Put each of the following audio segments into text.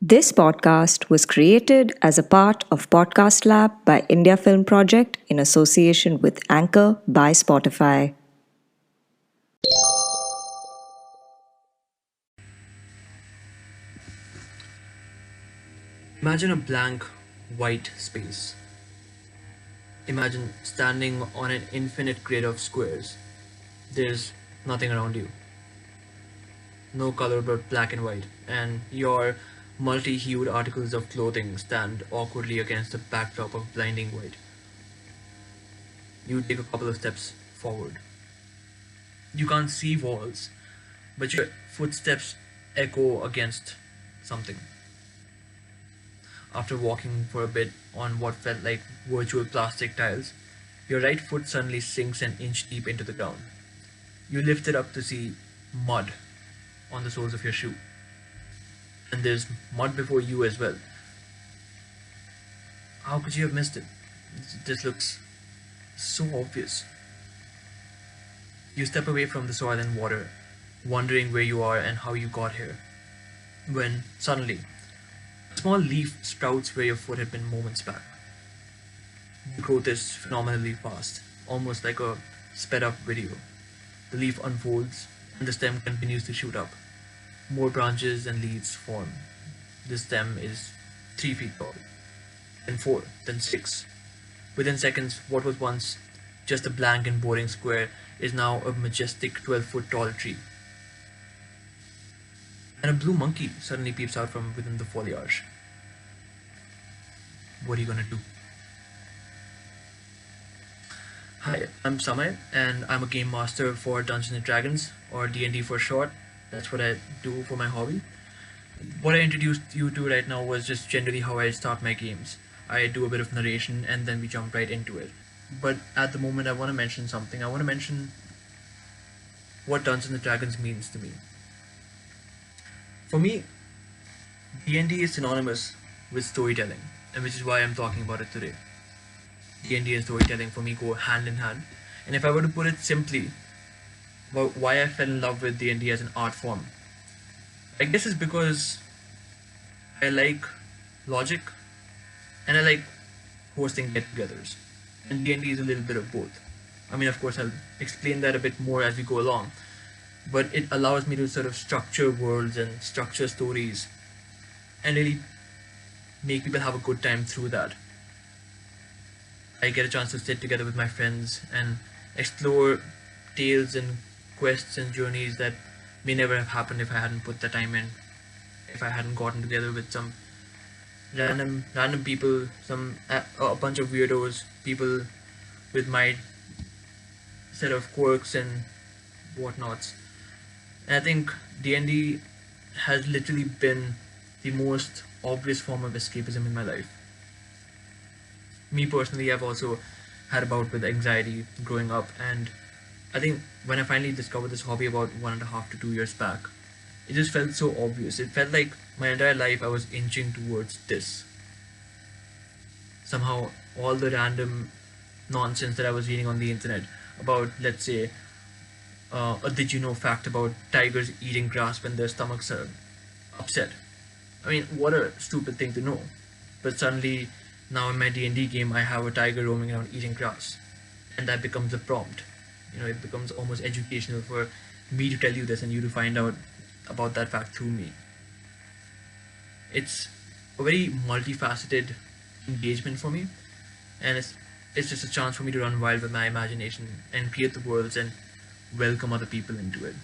This podcast was created as a part of Podcast Lab by India Film Project in association with Anchor by Spotify. Imagine a blank white space. Imagine standing on an infinite grid of squares. There's nothing around you. No color but black and white, and your multi hued articles of clothing stand awkwardly against a backdrop of blinding white. You take a couple of steps forward. You can't see walls, but your footsteps echo against something. After walking for a bit on what felt like virtual plastic tiles, your right foot suddenly sinks an inch deep into the ground. You lift it up to see mud on the soles of your shoe. And there's mud before you as well. How could you have missed it? This looks so obvious. You step away from the soil and water, wondering where you are and how you got here. When suddenly, a small leaf sprouts where your foot had been moments back. The growth is phenomenally fast, almost like a sped up video. The leaf unfolds and the stem continues to shoot up. More branches and leaves form. The stem is 3 feet tall, then 4, then 6. Within seconds, what was once just a blank and boring square is now a majestic 12-foot tall tree. And a blue monkey suddenly peeps out from within the foliage. What are you gonna do? Hi, I'm Samay, and I'm a game master for Dungeons and Dragons, or D&D for short. That's what I do for my hobby. What I introduced you to right now was just generally how I start my games. I do a bit of narration and then we jump right into it. But at the moment, I want to mention something. I want to mention what Dungeons and Dragons means to me. For me, D&D is synonymous with storytelling, and which is why I'm talking about it today. D&D and storytelling for me go hand in hand. And if I were to put it simply, about why I fell in love with D&D as an art form, I guess it's because I like logic and I like hosting get-togethers. And D&D is a little bit of both. I mean, of course, I'll explain that a bit more as we go along. But it allows me to sort of structure worlds and structure stories and really make people have a good time through that. I get a chance to sit together with my friends and explore tales and quests and journeys that may never have happened if I hadn't put the time in, if I hadn't gotten together with some random people, a bunch of weirdos, people with my set of quirks and whatnots. And I think D&D has literally been the most obvious form of escapism in my life. Me personally, I've also had a bout with anxiety growing up, and I think when I finally discovered this hobby about 1.5 to 2 years back, it just felt so obvious. It felt like my entire life I was inching towards this. Somehow, all the random nonsense that I was reading on the internet about, let's say, a did you know fact about tigers eating grass when their stomachs are upset. I mean, what a stupid thing to know. But suddenly, now in my D&D game, I have a tiger roaming around eating grass. And that becomes a prompt. It becomes almost educational for me to tell you this and you to find out about that fact through me. It's a very multifaceted engagement for me, and it's just a chance for me to run wild with my imagination and create the worlds and welcome other people into it.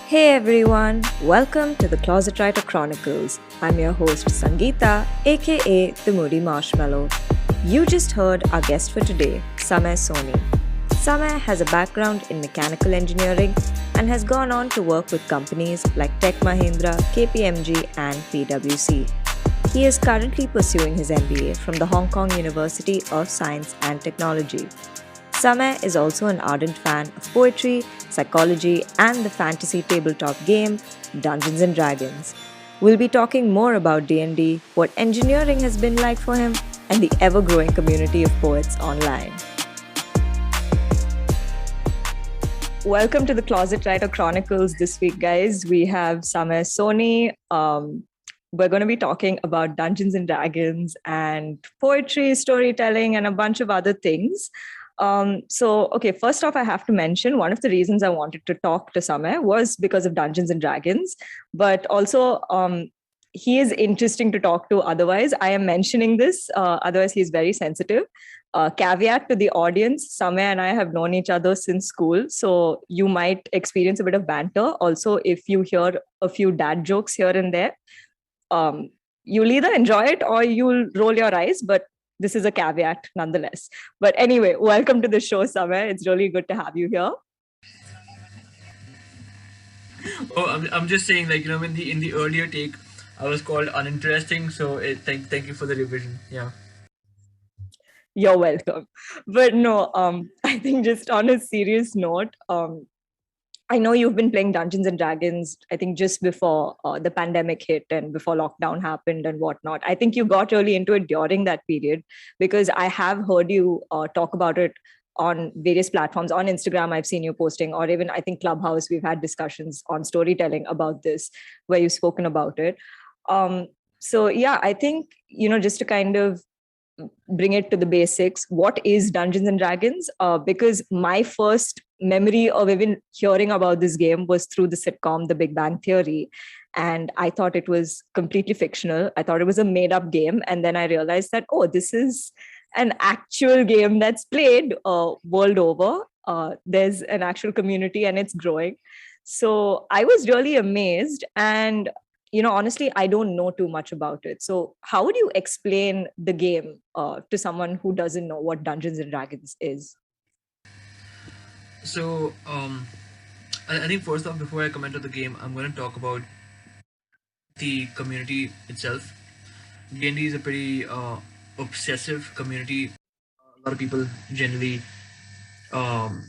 Hey everyone, welcome to the Closet Writer Chronicles. I'm your host Sangeeta, aka the Moody Marshmallow. You just heard our guest for today, Samay Soni. Samay has a background in mechanical engineering and has gone on to work with companies like Tech Mahindra, KPMG, and PwC. He is currently pursuing his MBA from the Hong Kong University of Science and Technology. Samay is also an ardent fan of poetry, psychology, and the fantasy tabletop game Dungeons and Dragons. We'll be talking more about D&D, what engineering has been like for him, and the ever-growing community of poets online. Welcome to the Closet Writer Chronicles this week, guys. We have Samay, Soni. We're going to be talking about Dungeons and Dragons and poetry, storytelling, and a bunch of other things. Okay, first off, I have to mention one of the reasons I wanted to talk to Samay was because of Dungeons and Dragons, but also he is interesting to talk to otherwise. I am mentioning this, otherwise he's very sensitive. Caveat to the audience, Samay and I have known each other since school, so you might experience a bit of banter. Also, if you hear a few dad jokes here and there, you'll either enjoy it or you'll roll your eyes, but this is a caveat nonetheless. But anyway, welcome to the show, Samay. It's really good to have you here. Oh, I'm just saying, like, in the earlier take, I was called uninteresting. So thank you for the revision. Yeah. You're welcome. But no, I think just on a serious note, I know you've been playing Dungeons and Dragons, I think just before the pandemic hit and before lockdown happened and whatnot. I think you got really into it during that period because I have heard you talk about it on various platforms. On Instagram, I've seen you posting, or even I think Clubhouse, we've had discussions on storytelling about this where you've spoken about it. So yeah, I think, just to kind of bring it to the basics, what is Dungeons and Dragons? Because my first memory of even hearing about this game was through the sitcom The Big Bang Theory, and I thought it was completely fictional. I thought it was a made up game, and then I realized that, oh, this is an actual game that's played world over. There's an actual community and it's growing. So I was really amazed. And honestly, I don't know too much about it. So how would you explain the game to someone who doesn't know what Dungeons and Dragons is? So I think first off, before I comment on the game, I'm going to talk about the community itself. D&D is a pretty obsessive community. A lot of people generally um,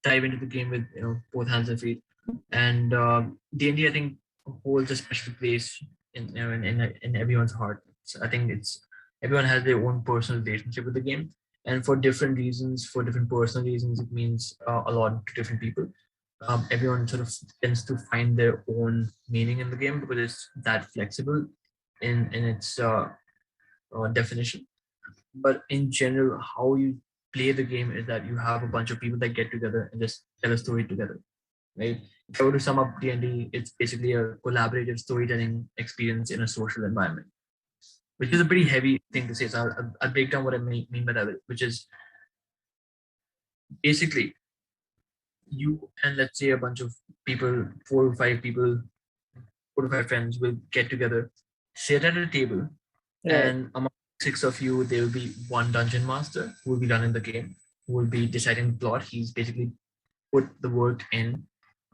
dive into the game with both hands and feet. And D&D, I think, holds a special place in everyone's heart. So I think it's everyone has their own personal relationship with the game, and for different reasons, for different personal reasons, it means a lot to different people. Everyone sort of tends to find their own meaning in the game because it's that flexible in its definition. But in general, how you play the game is that you have a bunch of people that get together and just tell a story together, right? If I were to sum up D&D, it's basically a collaborative storytelling experience in a social environment, which is a pretty heavy thing to say. So I'll break down what I mean by that, which is basically you and let's say a bunch of people, 4 or 5 people, 4 to 5 friends will get together, sit at a table, Right. and among 6 of you, there will be one dungeon master who will be running the game, who will be deciding the plot. He's basically put the work in,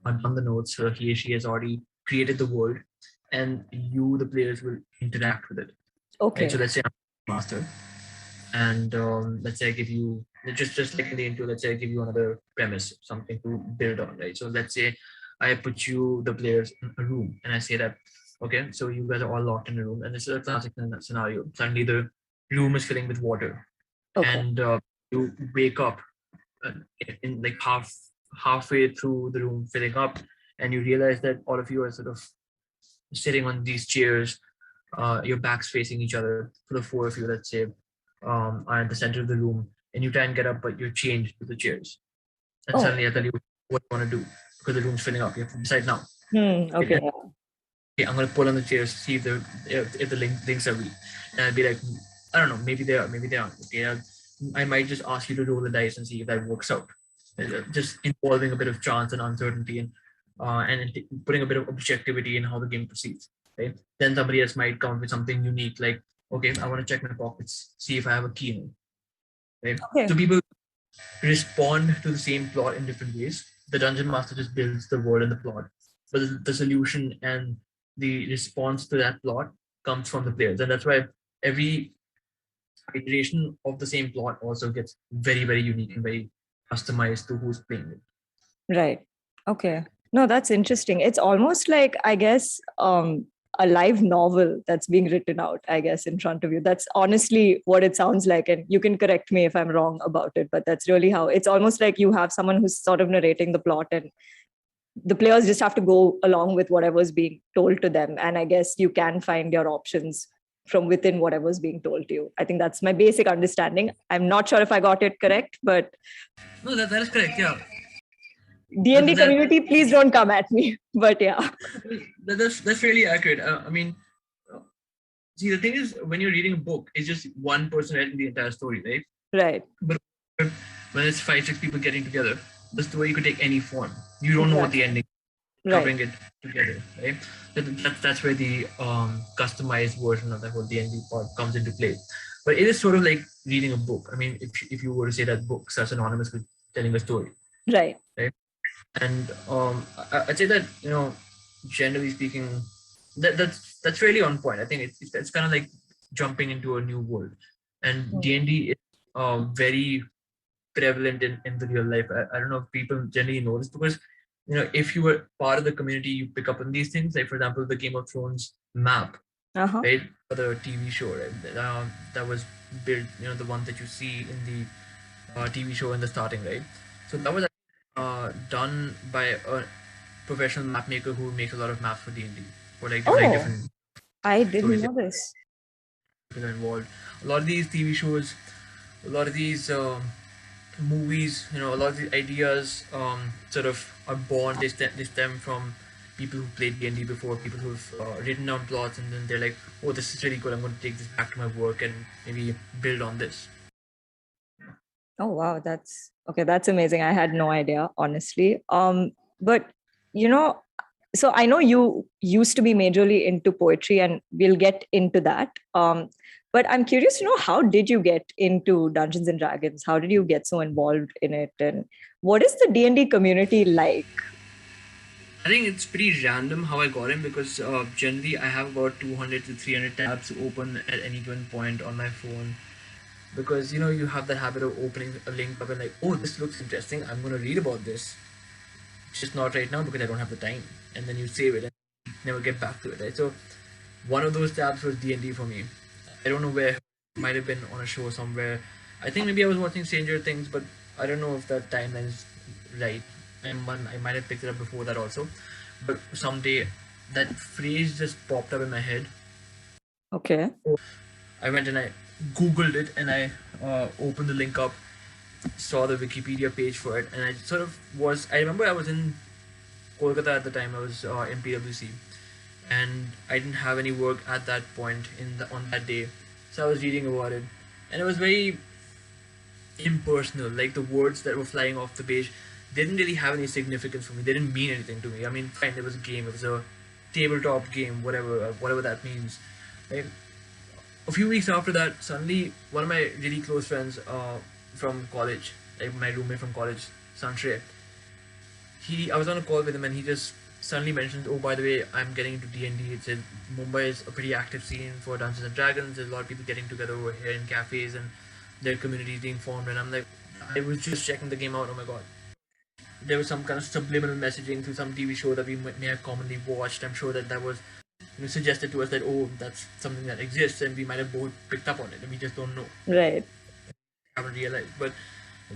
done the notes, so he or she has already created the world, and you, the players, will interact with it. Okay. Right? So let's say I'm a master, and let's say I give you just like in the intro, let's say I give you another premise, something to build on, right? So let's say I put you, the players, in a room, and I say that, okay, so you guys are all locked in a room, and this is a classic scenario. Suddenly, the room is filling with water, Okay. and you wake up in like halfway through the room filling up, and you realize that all of you are sort of sitting on these chairs, your backs facing each other. For the 4 of you, let's say, are at the center of the room, and you try and get up, but you're chained to the chairs. And Oh. suddenly I tell you what you want to do because the room's filling up. You have to decide now. Okay. Okay, I'm gonna pull on the chairs, see if the links are weak, and I'd be like, I don't know, maybe they are, maybe they aren't. Okay, I might just ask you to roll the dice and see if that works out. Just involving a bit of chance and uncertainty, and putting a bit of objectivity in how the game proceeds. Right? Then somebody else might come up with something unique, like, okay, I want to check my pockets, see if I have a key in it. Right? Okay. So people respond to the same plot in different ways. The dungeon master just builds the world and the plot, but the solution and the response to that plot comes from the players, and that's why every iteration of the same plot also gets very, very unique and very customized to who's playing it. Right. Okay. No, that's interesting. It's almost like, I guess, a live novel that's being written out, I guess, in front of you. That's honestly what it sounds like. And you can correct me if I'm wrong about it, but that's really how it's almost like you have someone who's sort of narrating the plot, and the players just have to go along with whatever's being told to them. And I guess you can find your options from within whatever's being told to you. I think that's my basic understanding. I'm not sure if I got it correct, but No, that is correct. Yeah, D&D that community, please don't come at me. But yeah. that's really accurate. I mean, uh, see, the thing is, when you're reading a book, it's just one person writing the entire story, right? Right. But when it's five, six people getting together, the story could take any form. You don't know what the Exactly. ending, Right. covering it together, right? That's where the customized version of the whole D&D part comes into play. But it is sort of like reading a book. I mean, if you were to say that books are synonymous with telling a story, Right. right? And I'd say that, generally speaking, that's really on point. I think it's kind of like jumping into a new world, and D&D is very prevalent in the real life. I don't know if people generally know this, because if you were part of the community, you pick up on these things. Like, for example, the Game of Thrones map, Uh-huh. right, for the TV show, right? That was built, the one that you see in the TV show in the starting, right? So that was done by a professional map maker who makes a lot of maps for D&D, for like Oh, different I didn't stories know this. that are involved. A lot of these TV shows, a lot of these movies, a lot of the ideas sort of are born. They stem from people who played D&D before, people who've written down plots, and then they're like, oh, this is really cool. I'm going to take this back to my work and maybe build on this. Oh wow, that's okay. That's amazing. I had no idea, honestly. But you know, so I know you used to be majorly into poetry, and we'll get into that. But I'm curious to know, how did you get into Dungeons and Dragons? How did you get so involved in it, and what is the D&D community like? I think it's pretty random how I got in, because generally I have about 200 to 300 tabs open at any given point on my phone, because you have that habit of opening a link up and like, oh, this looks interesting, I'm going to read about this, just not right now because I don't have the time, and then you save it and never get back to it, right? So one of those tabs was D&D for me. I don't know where. It might have been on a show somewhere. I think maybe I was watching Stranger Things, but I don't know if that timeline is right. I might have picked it up before that also, but someday that phrase just popped up in my head. Okay. I went and I googled it, and I opened the link up, saw the Wikipedia page for it, and I sort of was. I remember I was in Kolkata at the time. I was in PwC, and I didn't have any work at that point on that day, so I was reading about it, and it was very impersonal. Like, the words that were flying off the page didn't really have any significance for me. They didn't mean anything to me. I mean, fine, it was a game. It was a tabletop game, whatever that means. Right? A few weeks after that, suddenly one of my really close friends from college, like my roommate from college, Sanjay, I was on a call with him, and he just suddenly mentioned, oh, by the way, I'm getting into D&D. It said Mumbai is a pretty active scene for Dungeons and Dragons. There's a lot of people getting together over here in cafes, and their communities being formed. And I'm like, I was just checking the game out. Oh my god, there was some kind of subliminal messaging through some TV show that we may have commonly watched. I'm sure that was suggested to us that, oh, that's something that exists, and we might have both picked up on it, and we just don't know, Right. haven't realized. But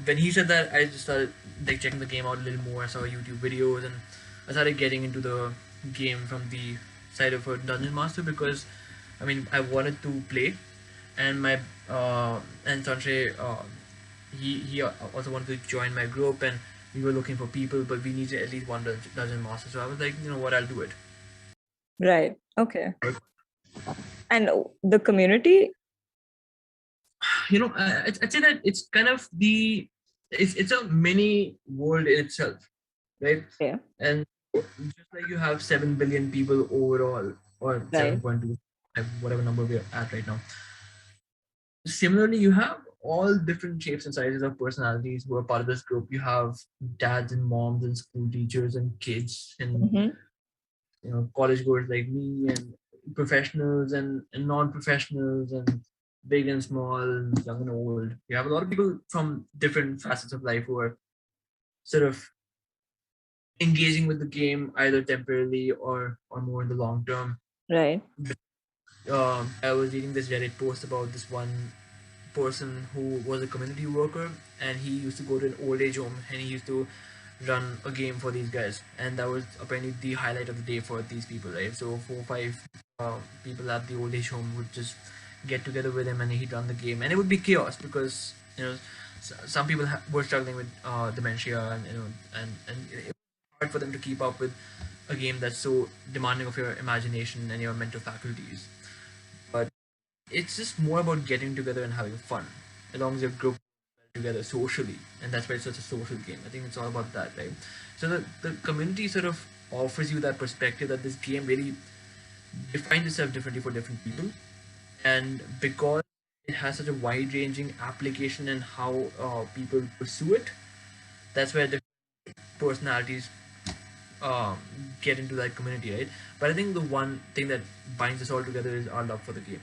when he said that, I just started like checking the game out a little more. I saw YouTube videos, and I started getting into the game from the side of a dungeon master, because I mean, I wanted to play, and my and Sanjay, he also wanted to join my group, and we were looking for people, but we needed at least one dungeon master. So I was like, you know what, I'll do it. Right. Okay. And the community? I'd say that it's kind of it's a mini world in itself, right? Yeah. And just like you have 7 billion people overall, or Right. 7.2, whatever number we're at right now. Similarly, you have all different shapes and sizes of personalities who are part of this group. You have dads and moms and school teachers and kids, and Mm-hmm. college goers like me, and professionals and non-professionals, and big and small, and young and old. You have a lot of people from different facets of life who are sort of engaging with the game, either temporarily or more in the long term. Right. I was reading this Reddit post about this one person who was a community worker, and he used to go to an old age home and he used to run a game for these guys, and that was apparently the highlight of the day for these people, right? So 4 or 5 people at the old age home would just get together with him and he'd run the game, and it would be chaos because some people were struggling with dementia, and and it was hard for them to keep up with a game that's so demanding of your imagination and your mental faculties. But it's just more about getting together and having fun, as long as your group together socially, and that's why it's such a social game. I think it's all about that, right? So the community sort of offers you that perspective that this game really defines itself differently for different people, and because it has such a wide-ranging application in how people pursue it, that's where the personalities um, get into that community, right? But I think the one thing that binds us all together is our love for the game.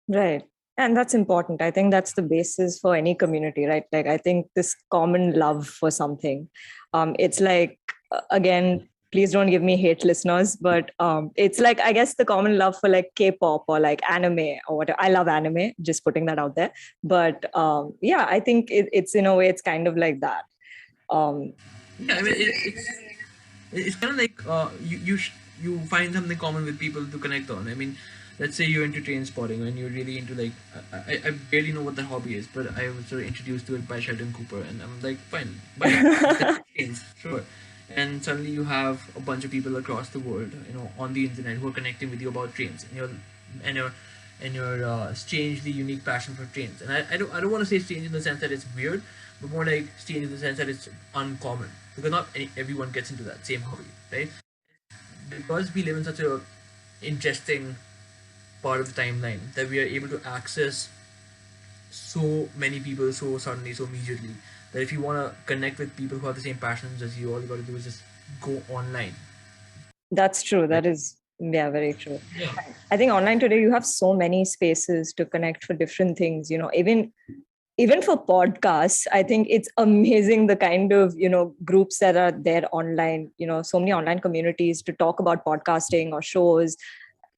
Right. And that's important. I think that's the basis for any community, right? Like, I think this common love for something. It's like, again, please don't give me hate, listeners, but it's like, I guess, the common love for like K-pop or like anime or whatever. I love anime, just putting that out there. But yeah, I think it's in a way, it's kind of like that. Um, Yeah, I mean, it's kind of like you find something common with people to connect on. I mean, let's say you're into train spotting and you're really into like I barely know what that hobby is, but I was sort of introduced to it by Sheldon Cooper, and I'm like, fine, but trains, sure. And suddenly you have a bunch of people across the world, on the internet who are connecting with you about trains, and your strangely unique passion for trains. And I don't want to say strange in the sense that it's weird, but more like strange in the sense that it's uncommon, because not everyone gets into that same hobby, right? Because we live in such a interesting part of the timeline that we are able to access so many people so suddenly, so immediately, that if you want to connect with people who have the same passions as you, all you got to do is just go online. That's true. That is, yeah, very true. Yeah. I think online today you have so many spaces to connect for different things. Even for podcasts, I think it's amazing the kind of groups that are there online. So many online communities to talk about podcasting or shows.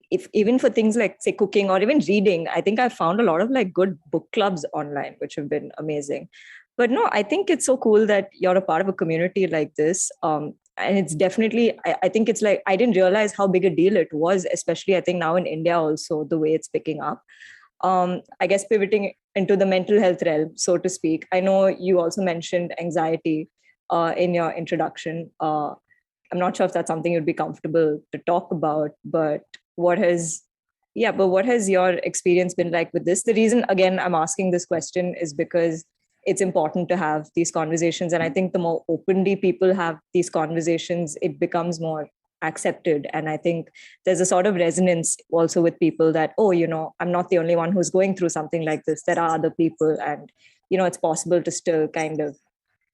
If even for things like say cooking or even reading, I think I've found a lot of like good book clubs online, which have been amazing. But no, I think it's so cool that you're a part of a community like this. And it's definitely, I think it's like, I didn't realize how big a deal it was, especially I think now in India also, the way it's picking up. I guess pivoting into the mental health realm, so to speak. I know you also mentioned anxiety in your introduction. I'm not sure if that's something you'd be comfortable to talk about, but what has, yeah, but what has your experience been like with this? The reason, again, I'm asking this question is because it's important to have these conversations. And I think the more openly people have these conversations, it becomes more accepted. And I think there's a sort of resonance also with people that, oh, I'm not the only one who's going through something like this. There are other people, and, it's possible to still kind of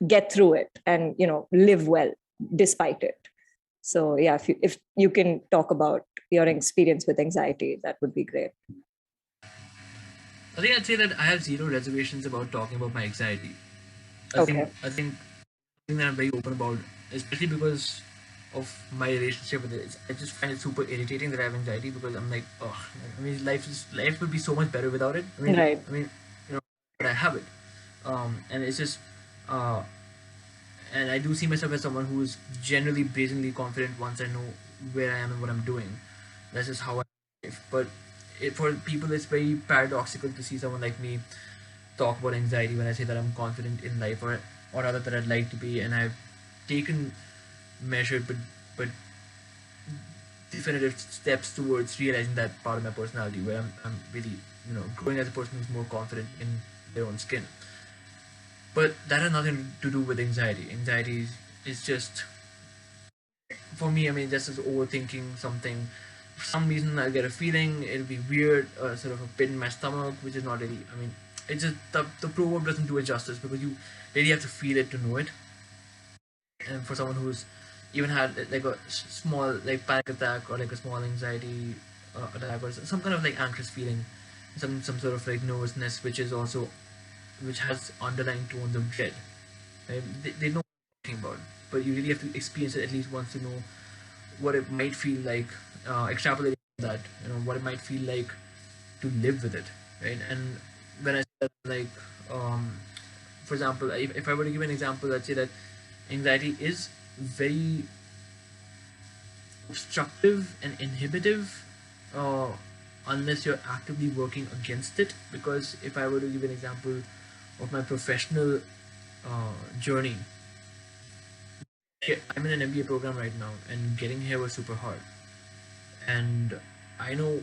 get through it and, live well despite it. So yeah, if you can talk about your experience with anxiety, that would be great. I think I'd say that I have zero reservations about talking about my anxiety. I Okay. think I think something that I'm very open about, especially because of my relationship with it. I just find it super irritating that I have anxiety, because I'm like, oh, I mean, life would be so much better without it. Right. But I have it, and it's just, uh, and I do see myself as someone who is generally brazenly confident once I know where I am and what I'm doing. That's just how I live. But for people, it's very paradoxical to see someone like me talk about anxiety when I say that I'm confident in life, or rather that I'd like to be, and I've taken measured but definitive steps towards realizing that part of my personality, where I'm really growing as a person who's more confident in their own skin. But that has nothing to do with anxiety. Anxiety is just, for me, I mean, just as overthinking something. For some reason, I get a feeling, it'll be weird, sort of a pit in my stomach, which is not really, I mean, it's just, the proverb doesn't do it justice, because you really have to feel it to know it. And for someone who's even had like a small like panic attack, or like a small anxiety attack, or some kind of like anxious feeling, some sort of like nervousness, which has underlying tones of dread. Right? They know what I'm talking about, but you really have to experience it at least once to know what it might feel like. Extrapolating that, what it might feel like to live with it, right? And when I said, like, um, for example, if I were to give an example, let's say that anxiety is very obstructive and inhibitive, uh, unless you're actively working against it. Because if I were to give an example of my professional journey, I'm in an MBA program right now, and getting here was super hard. And I know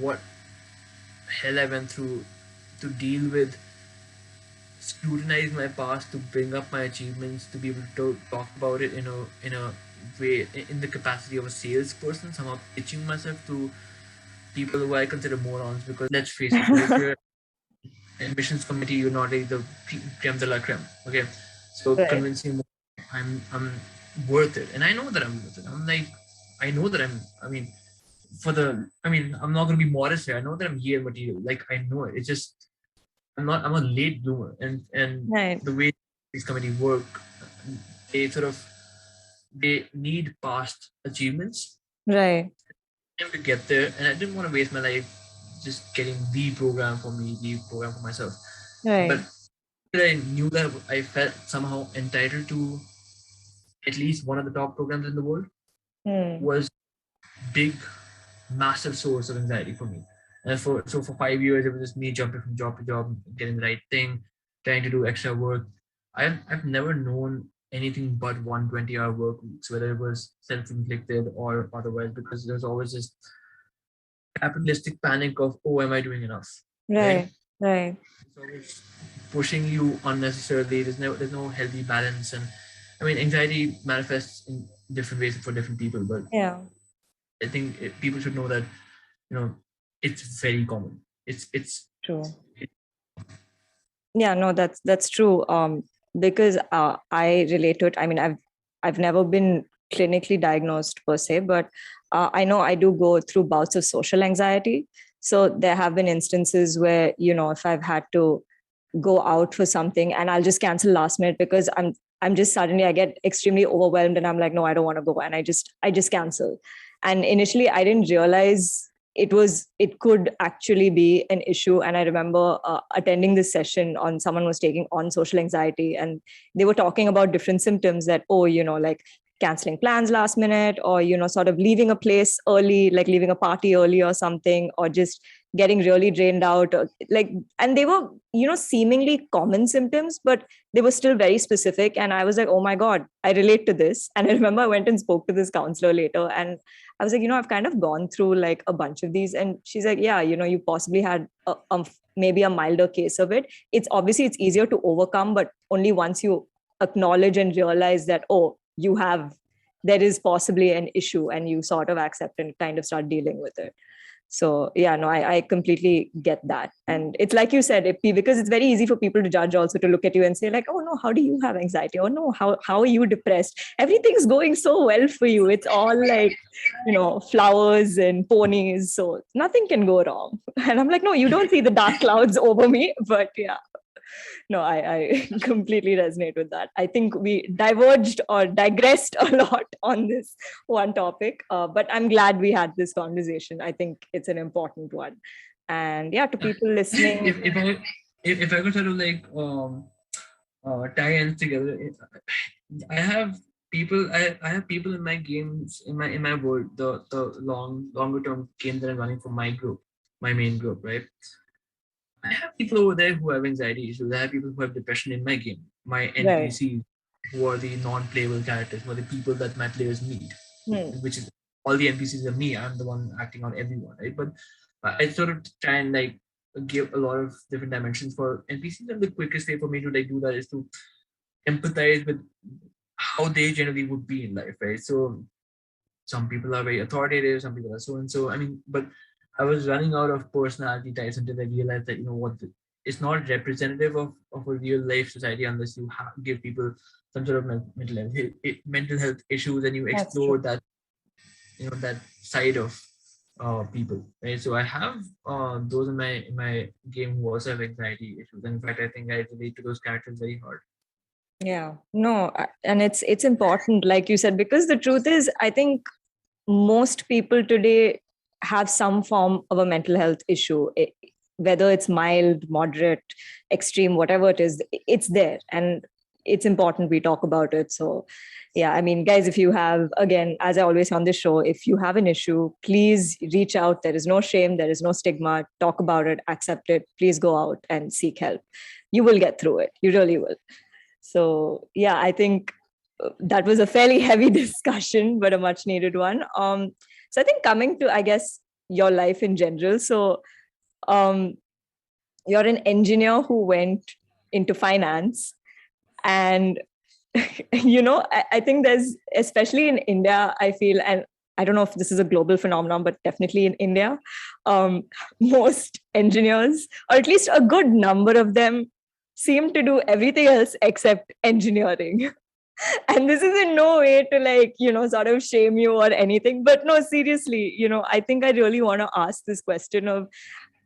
what hell I went through to deal with, scrutinize my past, to bring up my achievements, to be able to talk about it in a way, in the capacity of a salesperson, somehow pitching myself to people who I consider morons. Because let's face it, if you're admissions committee, you're not like the creme de la creme. Okay, so Right. convincing them I'm worth it, and I know that I'm worth it. I'm like, I know that I mean, I'm not gonna be modest here. I know that I'm Yale material. Like, I know it. It's just I'm a late bloomer, and Right. the way these committee work, they sort of they need past achievements Right. to get there, and I didn't want to waste my life just getting the program for me, the program for myself. But Right. I knew that I felt somehow entitled to at least one of the top programs in the world, Hmm. was big, massive source of anxiety for me. And for 5 years, it was just me jumping from job to job, getting the right thing, trying to do extra work. I've never known anything but 120-hour work weeks, whether it was self-inflicted or otherwise, because there's always this capitalistic panic of, oh, am I doing enough? Right? Right. Right. It's always pushing you unnecessarily. There's no healthy balance. And I mean, anxiety manifests in different ways for different people, but Yeah. I think people should know that, you know it's very common. It's True. Yeah, no, that's true. Because I relate to it. I mean, I've never been clinically diagnosed per se, but I know I do go through bouts of social anxiety. So there have been instances where, if I've had to go out for something and I'll just cancel last minute because I'm just suddenly I get extremely overwhelmed and I'm like, no, I don't want to go. And I just cancel. And initially I didn't realize it could actually be an issue. And I remember attending this session on someone was taking on social anxiety, and they were talking about different symptoms that, oh, like canceling plans last minute, or sort of leaving a place early, like leaving a party early or something, or just getting really drained out, or like, and they were seemingly common symptoms, but they were still very specific. And I was like, oh my god, I relate to this. And I remember I went and spoke to this counselor later, and I was like, I've kind of gone through like a bunch of these. And she's like, yeah, you possibly had maybe a milder case of it. It's obviously it's easier to overcome, but only once you acknowledge and realize that, oh, there is possibly an issue, and you sort of accept and kind of start dealing with it. So yeah, no, I completely get that. And it's like you said, because it's very easy for people to judge, also to look at you and say like, oh no, how do you have anxiety? Oh no, how are you depressed? Everything's going so well for you. It's all like, flowers and ponies. So nothing can go wrong. And I'm like, no, you don't see the dark clouds over me. But yeah, no, I completely resonate with that. I think we diverged or digressed a lot on this one topic, but I'm glad we had this conversation. I think it's an important one. And yeah, to people listening, if I could sort of like tie ends together, I have I have people in my games, in my world, the longer term game that I'm running for my group, my main group, right? I have people over there who have anxiety issues. I have people who have depression in my game. My right? NPCs, who are the non-playable characters, who are the people that my players meet, Hmm. which is all the NPCs are me. I'm the one acting on everyone, right? But I sort of try and like give a lot of different dimensions for NPCs, and the quickest way for me to like do that is to empathize with how they generally would be in life, right? So some people are very authoritative, some people are so and so. I mean, but I was running out of personality types until I realized that, it's not representative of a real life society unless you give people some sort of mental health issues, and you That's true. explore that side of people, right? So I have those in my game who also have anxiety issues, and in fact I think I relate to those characters very hard. Yeah, no, and it's important, like you said, because the truth is, I think most people today have some form of a mental health issue, whether it's mild, moderate, extreme, whatever it is, it's there. And it's important we talk about it. So, yeah, I mean, guys, if you have, again, as I always say on this show, if you have an issue, please reach out. There is no shame, there is no stigma. Talk about it, accept it. Please go out and seek help. You will get through it. You really will. So, yeah, I think that was a fairly heavy discussion, but a much needed one. So I think coming to, I guess, your life in general. So um, you're an engineer who went into finance, and I think there's, especially in India, I feel, and I don't know if this is a global phenomenon, but definitely in India, most engineers, or at least a good number of them, seem to do everything else except engineering. And this is in no way to, like, sort of shame you or anything, but no, seriously, I think I really want to ask this question of,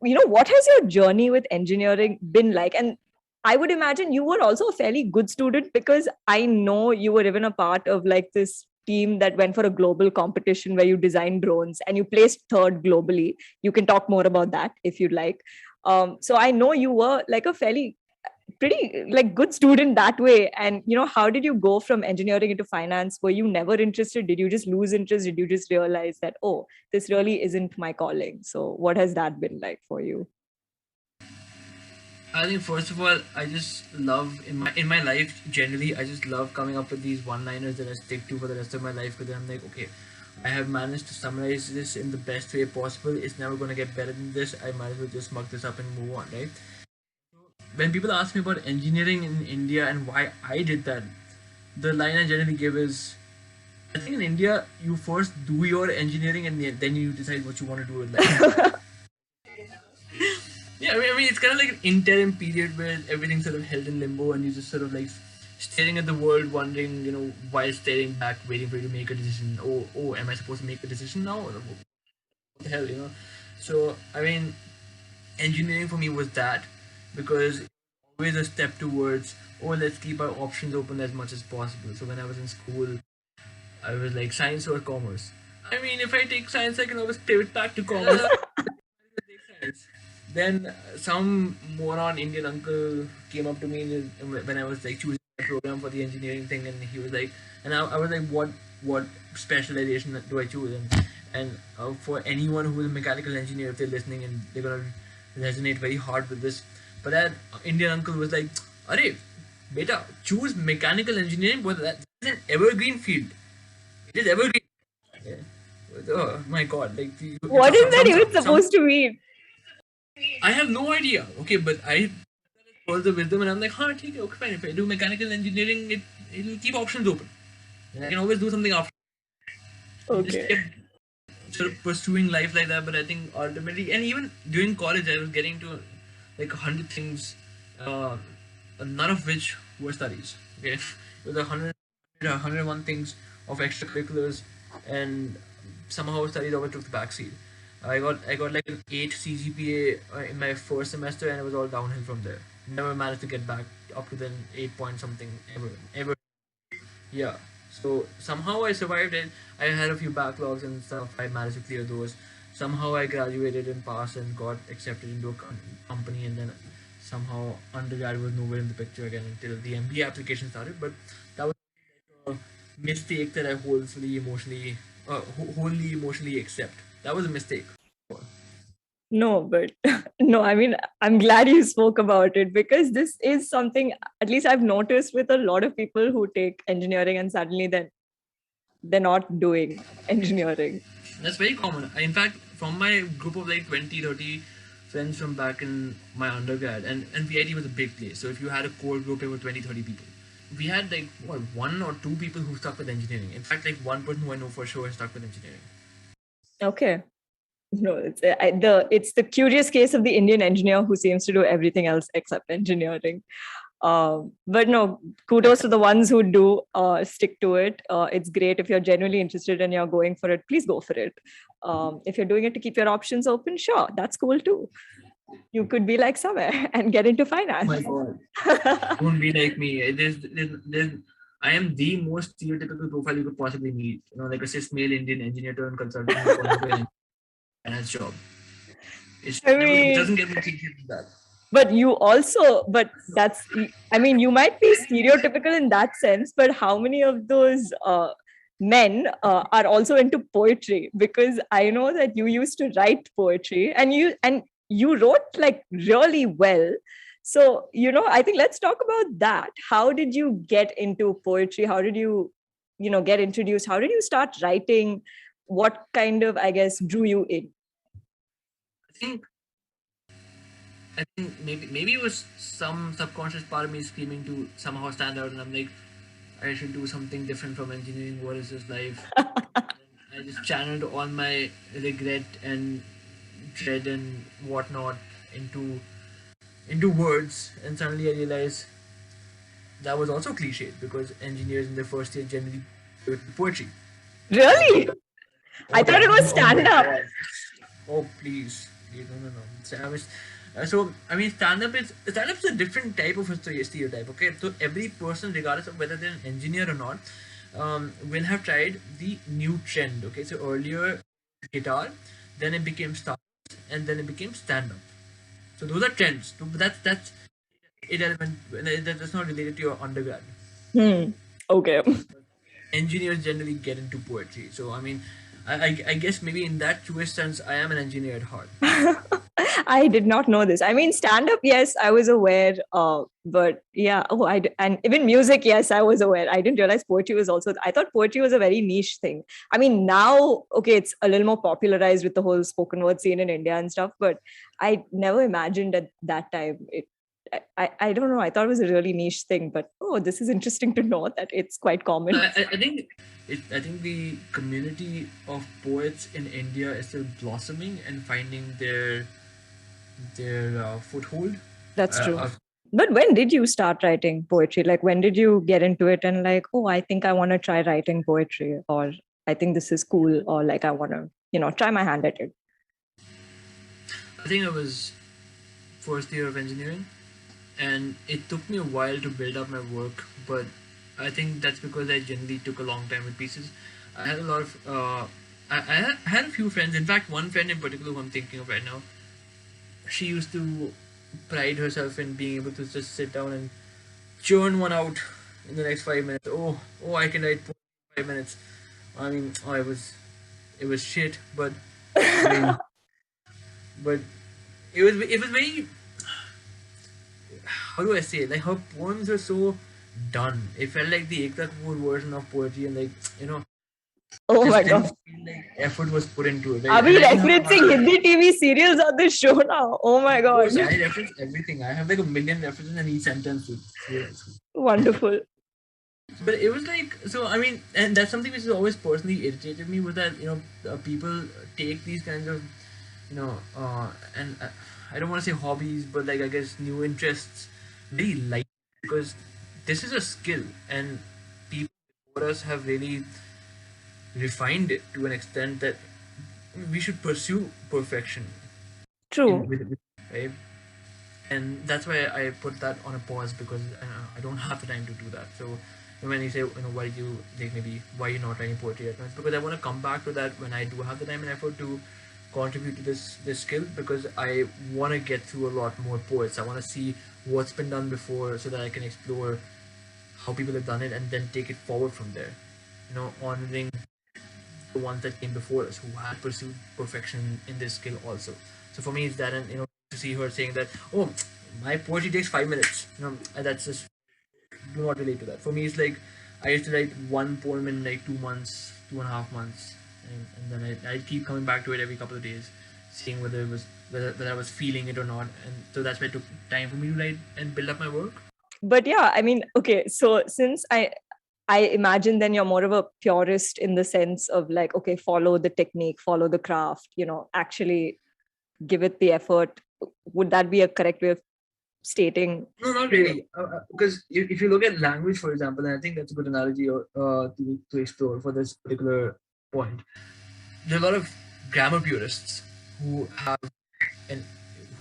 what has your journey with engineering been like? And I would imagine you were also a fairly good student, because I know you were even a part of like this team that went for a global competition where you designed drones and you placed third globally. You can talk more about that if you'd like. So I know you were like a fairly pretty like good student that way. And how did you go from engineering into finance? Were you never interested? Did you just lose interest? Did you just realize that, oh, this really isn't my calling? So what has that been like for you? I think first of all, I just love in my life generally. I just love coming up with these one-liners that I stick to for the rest of my life. Because I'm like, okay, I have managed to summarize this in the best way possible. It's never gonna get better than this. I might as well just mug this up and move on, right? When people ask me about engineering in India and why I did that, the line I generally give is, I think in India you first do your engineering and then you decide what you want to do with life. Yeah, I mean, it's kind of like an interim period where everything's sort of held in limbo and you just sort of like staring at the world, wondering, while staring back, waiting for you to make a decision. Oh, am I supposed to make a decision now? Or what the hell? So, I mean, engineering for me was that, because it's always a step towards, oh, let's keep our options open as much as possible. So when I was in school, I was like, science or commerce. I mean, if I take science, I can always pivot back to commerce. Take science. Then some moron Indian uncle came up to me when I was like choosing a program for the engineering thing, and he was like, and I was like, what specialization do I choose? And for anyone who is a mechanical engineer, if they're listening and they're gonna resonate very hard with this, but that Indian uncle was like, "Arey, beta, choose mechanical engineering, but that's an evergreen field. It is evergreen." Yeah. Oh my god! Like, What is that even supposed to mean? I have no idea. Okay, but I follow the wisdom, and I'm like, huh, okay, fine. If I do mechanical engineering, it'll keep options open. And I can always do something after. Just Okay. kept sort of pursuing life like that. But I think ultimately, and even during college, I was getting to like 100 things, uh, none of which were studies. Okay, it was 101 things of extracurriculars, and somehow studies always took the backseat. I got like an 8 CGPA in my first semester, and it was all downhill from there. Never managed to get back up to the 8 point something ever. Yeah. So somehow I survived it. I had a few backlogs and stuff. I managed to clear those. Somehow I graduated and passed and got accepted into a company, and then somehow undergrad was nowhere in the picture again until the MBA application started. But that was a mistake that I wholly emotionally accept. That was a mistake. No, but no, I mean, I'm glad you spoke about it, because this is something, at least I've noticed with a lot of people who take engineering and suddenly then they're not doing engineering. That's very common. In fact, from my group of like 20, 30 friends from back in my undergrad, and VIT was a big place. So if you had a core group, it was 20, 30 people. We had like, what, one or two people who stuck with engineering. In fact, like one person who I know for sure has stuck with engineering. Okay. No, it's the curious case of the Indian engineer who seems to do everything else except engineering. But no, kudos to the ones who do stick to it. It's great if you're genuinely interested and you're going for it. Please go for it. If you're doing it to keep your options open, sure, that's cool too. You could be like Samay and get into finance. Oh my god. Don't be like me. I am the most stereotypical profile you could possibly meet. Like a cis male Indian engineer turned consultant. finance job. I It mean, doesn't get more cliche than that. but you also, but that's, I mean, you might be stereotypical in that sense, but how many of those men are also into poetry? Because I know that you used to write poetry, and you wrote like really well. So, I think let's talk about that. How did you get into poetry? How did you, get introduced? How did you start writing? What kind of, I guess, drew you in? I think maybe it was some subconscious part of me screaming to somehow stand out, and I'm like, I should do something different from engineering. What is this life? I just channeled all my regret and dread and whatnot into words, and suddenly I realized that was also cliched because engineers in their first year generally do poetry. Really? I Oh, thought it was oh my stand up. god! Oh please, no. So I mean, stand up is a different type of stereotype. Okay, so every person, regardless of whether they're an engineer or not, will have tried the new trend. Okay, so earlier guitar, then it became stars, and then it became stand up. So those are trends. So that's irrelevant. That's not related to your undergrad. Hmm. Okay. Engineers generally get into poetry. So I mean, I guess maybe in that truest sense, I am an engineer at heart. I did not know this. I mean, stand up, yes, I was aware. But yeah, and even music, yes, I was aware. I didn't realize poetry was also, I thought poetry was a very niche thing. I mean, now, okay, it's a little more popularized with the whole spoken word scene in India and stuff, but I never imagined at that time I don't know. I thought it was a really niche thing, but oh, this is interesting to know that it's quite common. I think the community of poets in India is still blossoming and finding their foothold. That's Uh, true. uh, But when did you start writing poetry? Like, when did you get into it and like, oh, I think I want to try writing poetry, or I think this is cool, or like I want to, try my hand at it? I think I was first year of engineering, and it took me a while to build up my work, but I think that's because I generally took a long time with pieces. I had a lot of I had a few friends. In fact, one friend in particular who I'm thinking of right now, she used to pride herself in being able to just sit down and churn one out in the next 5 minutes. Oh, I can write 5 minutes. I mean, it was shit, but I mean, but it was very, how do I say it? Like her poems were so done. It felt like the Ekta Kapoor version of poetry, and like Oh just my didn't god. feel like effort was put into it. Are And we I didn't have a referencing master. Hindi TV serials on this show now? Oh my Of god. course, I reference everything. I have like a million references in each sentence. Wonderful. But it was like, so I mean, and that's something which has always personally irritated me, was that people take these kinds of and I don't want to say hobbies, but like, I guess, new interests very light, because this is a skill, and people before us have really refined it to an extent that we should pursue perfection in True. with right. And that's why I put that on a pause, because I don't have the time to do that. So when you say, why you like, maybe why you're not writing poetry right now, it's because I want to come back to that when I do have the time and effort to contribute to this skill, because I want to get through a lot more poets. I want to see what's been done before, so that I can explore how people have done it and then take it forward from there. Honoring the ones that came before us who had pursued perfection in this skill also. So for me, it's that, and to see her saying that, oh, my poetry takes 5 minutes, and that's just, do not relate to that. For me, it's like I used to write one poem in like 2 months, 2.5 months, and then I keep coming back to it every couple of days, seeing whether I was feeling it or not, and so that's why it took time for me to write and build up my work. But yeah, I mean, okay, so since I imagine then you're more of a purist in the sense of like, okay, follow the technique, follow the craft, actually give it the effort. Would that be a correct way of stating? No, not really. Because if you look at language, for example, and I think that's a good analogy to explore for this particular point. There are a lot of grammar purists who have and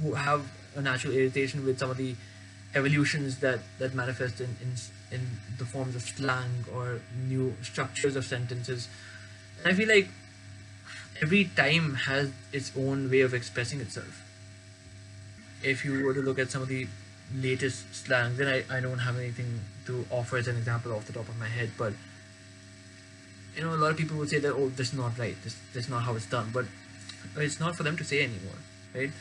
who have a natural irritation with some of the evolutions that manifest in the forms of slang or new structures of sentences. And I feel like every time has its own way of expressing itself. If you were to look at some of the latest slangs, then I don't have anything to offer as an example off the top of my head, but a lot of people would say that, oh, this is not right, this is not how it's done, but it's not for them to say anymore, right?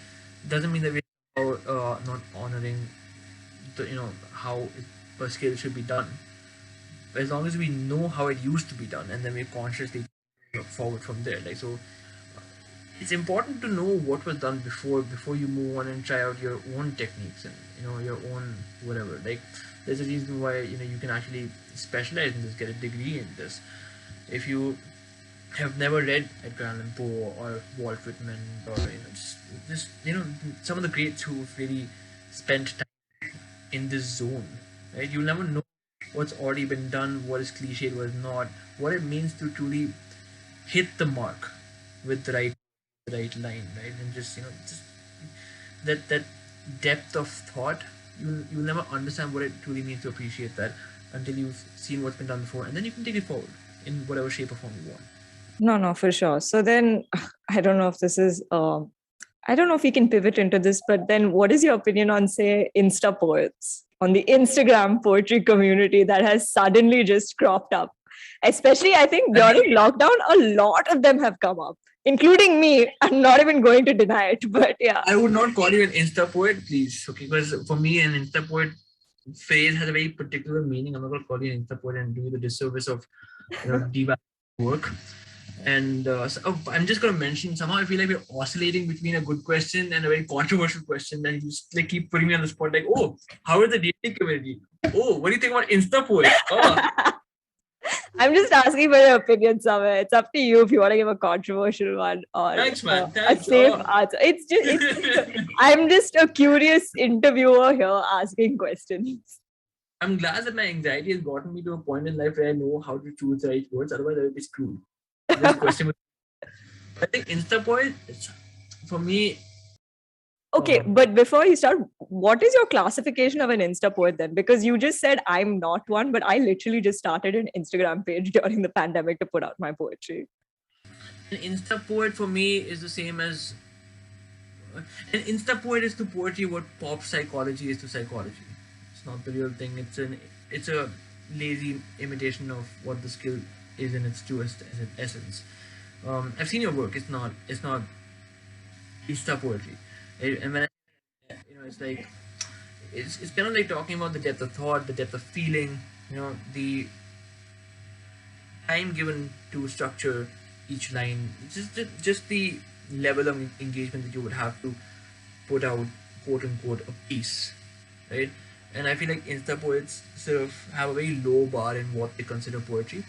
Doesn't mean that we're not honoring how a skill should be done. But as long as we know how it used to be done, and then we consciously look forward from there, like so, it's important to know what was done before you move on and try out your own techniques and your own whatever. Like there's a reason why you can actually specialize in this, get a degree in this. If you have never read Edgar Allan Poe or Walt Whitman, or just some of the greats who've really spent time in this zone, right? You'll never know what's already been done, what is cliched, what is not, what it means to truly hit the mark with the right line, right? And just that depth of thought. You'll never understand what it truly means to appreciate that until you've seen what's been done before, and then you can take it forward in whatever shape or form you want. No, for sure. So then, I don't know if this is, I don't know if we can pivot into this, but then what is your opinion on, say, Insta poets, on the Instagram poetry community that has suddenly just cropped up? Especially, I think during lockdown, a lot of them have come up, including me. I'm not even going to deny it, but yeah. I would not call you an Insta poet, please, okay? Because for me, an Insta poet phrase has a very particular meaning. I'm not going to call you an Insta poet and do you the disservice of devaluing work. And I'm just going to mention, somehow I feel like we're oscillating between a good question and a very controversial question. And you just like keep putting me on the spot, like, oh, how is the dating community? Oh, what do you think about Insta poets? Oh. I'm just asking for your opinion, Samay. It's up to you if you want to give a controversial one or Thanks, man. a safe answer. I'm just a curious interviewer here asking questions. I'm glad that my anxiety has gotten me to a point in life where I know how to choose the right words. Otherwise, I would be screwed. This question, I think Insta poet, for me. Okay, but before you start, what is your classification of an Insta poet then? Because you just said I'm not one, but I literally just started an Instagram page during the pandemic to put out my poetry. An Insta poet for me is the same as an Insta poet is to poetry what pop psychology is to psychology. It's not the real thing. It's a lazy imitation of what the skill is in its truest essence. I've seen your work. It's not Insta poetry. And when it's like it's kind of like talking about the depth of thought, the depth of feeling, the time given to structure each line, just the level of engagement that you would have to put out, quote unquote, a piece, right? And I feel like Insta poets sort of have a very low bar in what they consider poetry.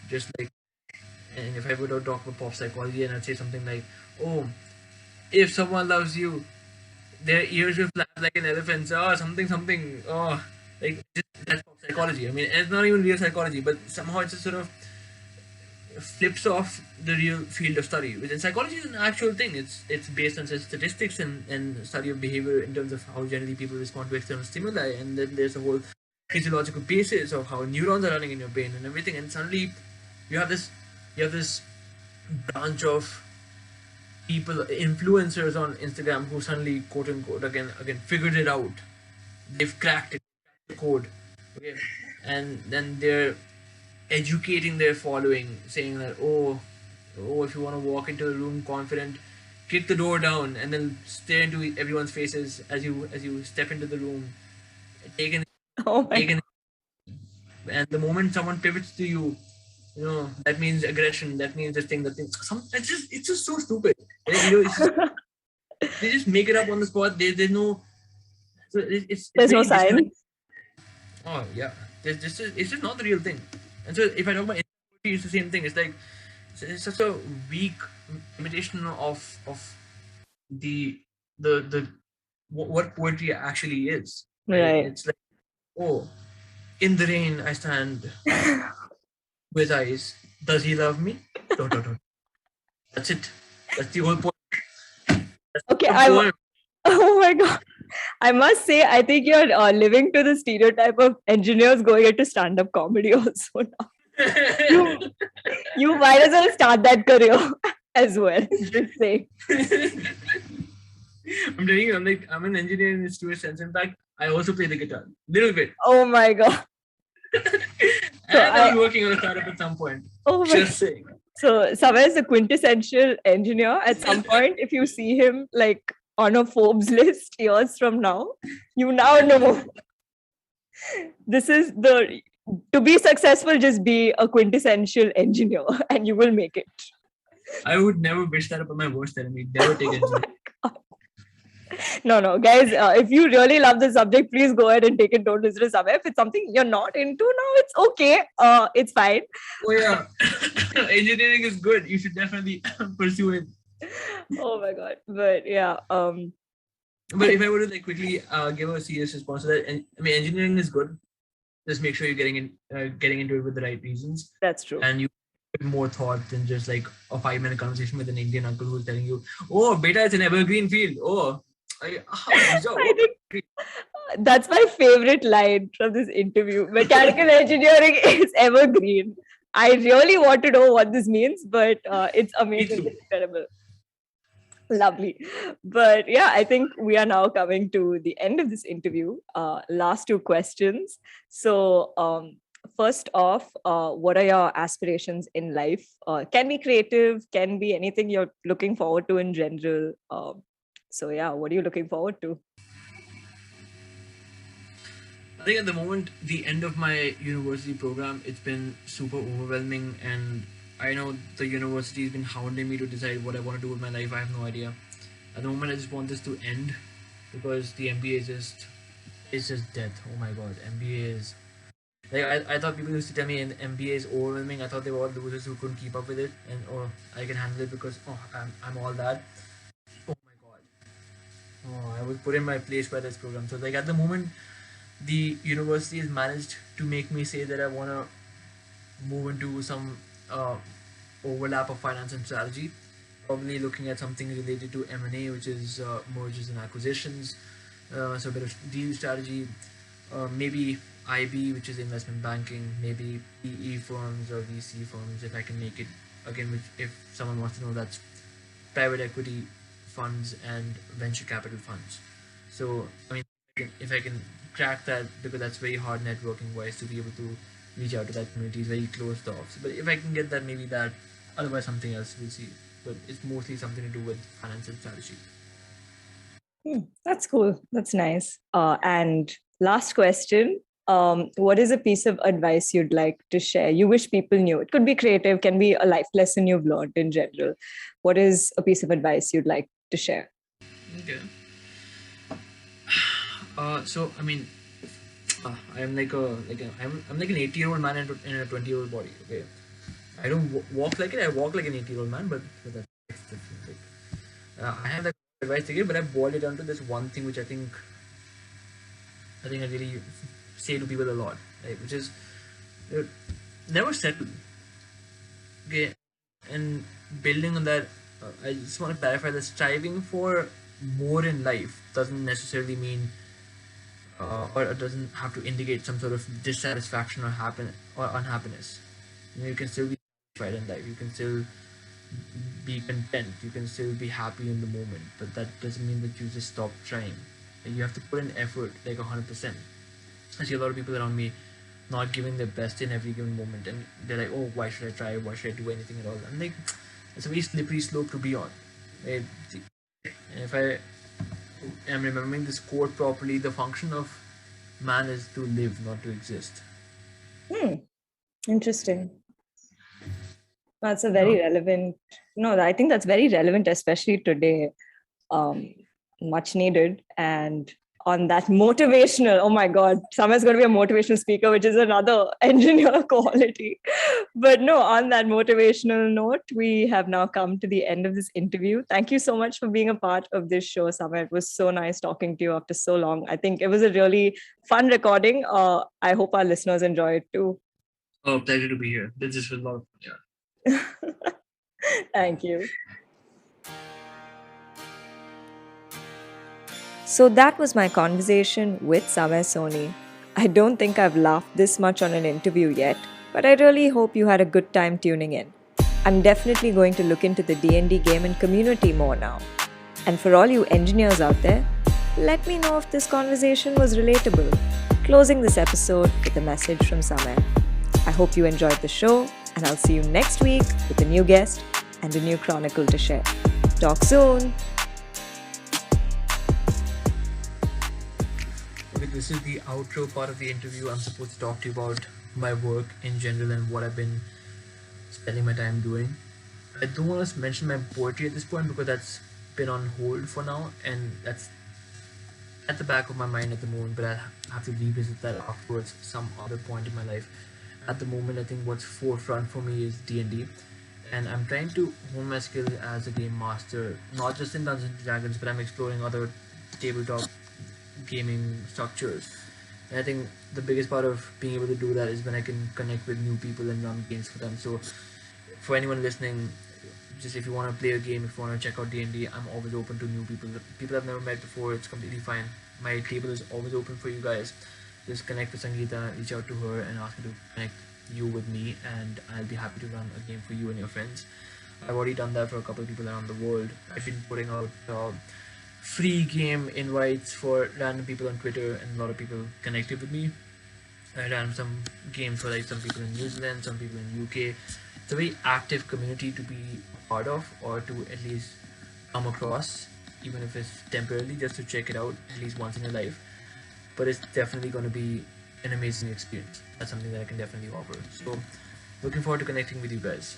Just like, and if I were to talk about pop psychology and I'd say something like, oh, if someone loves you, their ears will flap like an elephant's. Oh, something. Oh, like that's pop psychology. I mean, it's not even real psychology, but somehow it just sort of flips off the real field of study. Which in psychology is an actual thing. It's based on statistics and study of behavior in terms of how generally people respond to external stimuli, and then there's a whole physiological basis of how neurons are running in your brain and everything. And suddenly, you have this branch of people, influencers on Instagram who suddenly, quote unquote, again figured it out. They've cracked it, the code, okay, and then they're educating their following, saying that if you want to walk into a room confident, kick the door down and then stare into everyone's faces as you step into the room, take an, and the moment someone pivots to you, that means aggression. That means this thing. That thing. It's just so stupid. They just make it up on the spot. There's no. So there's no science. Oh yeah, it's just not the real thing. And so if I talk about poetry, it's the same thing. It's like it's such a weak imitation of the what poetry actually is. Right. It's like, oh, in the rain I stand. With eyes, does he love me? No. That's it. That's the whole point. Okay, oh my god. I must say, I think you're living to the stereotype of engineers going into stand-up comedy also now. You might as well start that career. as well. Just saying. I'm telling you, I'm an engineer in its truest sense. In fact, I also play the guitar, little bit, Oh my God. So and I'll be working on a startup at some point. oh my Just saying. So Samay is a quintessential engineer. At some point, if you see him like on a Forbes list years from now, you now know this is the to be successful, just be a quintessential engineer and you will make it. I would never wish that upon my worst enemy. Never take engineering. No, guys, if you really love the subject, please go ahead and take it. Don't listen to Samay. If it's something you're not into now, it's okay. It's fine. Oh yeah, engineering is good. You should definitely pursue it. Oh my God. But yeah, But if I were to like quickly give a serious response to that, I mean, engineering is good. Just make sure you're getting into it with the right reasons, that's true. and you put more thought than just like a 5-minute conversation with an Indian uncle who's telling you, "Oh, beta, it's an evergreen field." Oh, I think that's my favorite line from this interview. Mechanical engineering is evergreen. I really want to know what this means, but it's amazing. It's incredible. Lovely. But yeah, I think we are now coming to the end of this interview. Last two questions. So, first off, what are your aspirations in life? Can be creative, can be anything you're looking forward to in general. So yeah, what are you looking forward to? I think at the moment, the end of my university program, it's been super overwhelming, and I know the university has been hounding me to decide what I want to do with my life. I have no idea. At the moment, I just want this to end because the MBA is just death. Oh my god, MBA is like I thought people used to tell me MBA is overwhelming. I thought they were all losers who couldn't keep up with it, and oh, I can handle it because I'm all that. Oh my god. Oh, I was put in my place by this program. So like at the moment, the university has managed to make me say that I want to move into some overlap of finance and strategy, probably looking at something related to M&A, which is mergers and acquisitions, so a bit of deal strategy, maybe IB, which is investment banking, maybe PE firms or VC firms, if I can make it, again, which if someone wants to know, that's private equity funds and venture capital funds. So I mean, if I can crack that, because that's very hard networking wise to be able to reach out to that community, is very closed off. But if I can get that, maybe that, otherwise something else, we'll see. But it's mostly something to do with finance and strategy. That's cool. That's nice. And last question. What is a piece of advice you'd like to share? You wish people knew. It could be creative, can be a life lesson you've learned in general. What is a piece of advice you'd like to share? Okay. So I mean, I'm like I'm like an 80-year-old man in a 20-year-old body. Okay, I don't walk like it. I walk like an 80-year-old man, but that's different. Like, I have that advice to give, but I boiled it down to this one thing, which I think I really say to people a lot, right? Which is never settle. Okay, and building on that, I just want to clarify that striving for more in life doesn't necessarily mean or it doesn't have to indicate some sort of dissatisfaction or unhappiness. You can still be satisfied in life. You can still be content. You can still be happy in the moment. But that doesn't mean that you just stop trying. You have to put in effort, like 100%. I see a lot of people around me not giving their best in every given moment, and they're like, "Oh, why should I try? Why should I do anything at all?" I'm like, it's a very slippery slope to be on. Right? And if I am remembering this quote properly, the function of man is to live, not to exist. Interesting. That's a very relevant. No, I think that's very relevant, especially today. Much needed. And on that motivational, oh my God, Samay's going to be a motivational speaker, which is another engineer quality. But no, on that motivational note, we have now come to the end of this interview. Thank you so much for being a part of this show, Samay. It was so nice talking to you after so long. I think it was a really fun recording. I hope our listeners enjoy it too. Oh, pleasure to be here. This is a lot of fun. Yeah. Thank you. So that was my conversation with Samay Soni. I don't think I've laughed this much on an interview yet, but I really hope you had a good time tuning in. I'm definitely going to look into the D&D game and community more now. And for all you engineers out there, let me know if this conversation was relatable. Closing this episode with a message from Samay. I hope you enjoyed the show, and I'll see you next week with a new guest and a new chronicle to share. Talk soon! Okay, this is the outro part of the interview. I'm supposed to talk to you about my work in general and what I've been spending my time doing. I don't want to mention my poetry at this point because that's been on hold for now, and that's at the back of my mind at the moment, but I have to revisit that afterwards some other point in my life. At the moment, I think what's forefront for me is D&D, and I'm trying to hone my skills as a game master, not just in Dungeons and Dragons, but I'm exploring other tabletop gaming structures. And I think the biggest part of being able to do that is when I can connect with new people and run games for them. So for anyone listening, just if you want to play a game, if you want to check out D&D, I'm always open to new people I've never met before. It's completely fine. My table is always open for you guys. Just connect with Sangeeta, reach out to her and ask her to connect you with me, and I'll be happy to run a game for you and your friends. I've already done that for a couple of people around the world. I've been putting out free game invites for random people on Twitter, and a lot of people connected with me. I ran some games for like some people in New Zealand, some people in UK. It's a very active community to be a part of, or to at least come across, even if it's temporarily, just to check it out at least once in your life. But it's definitely going to be an amazing experience. That's something that I can definitely offer. So looking forward to connecting with you guys.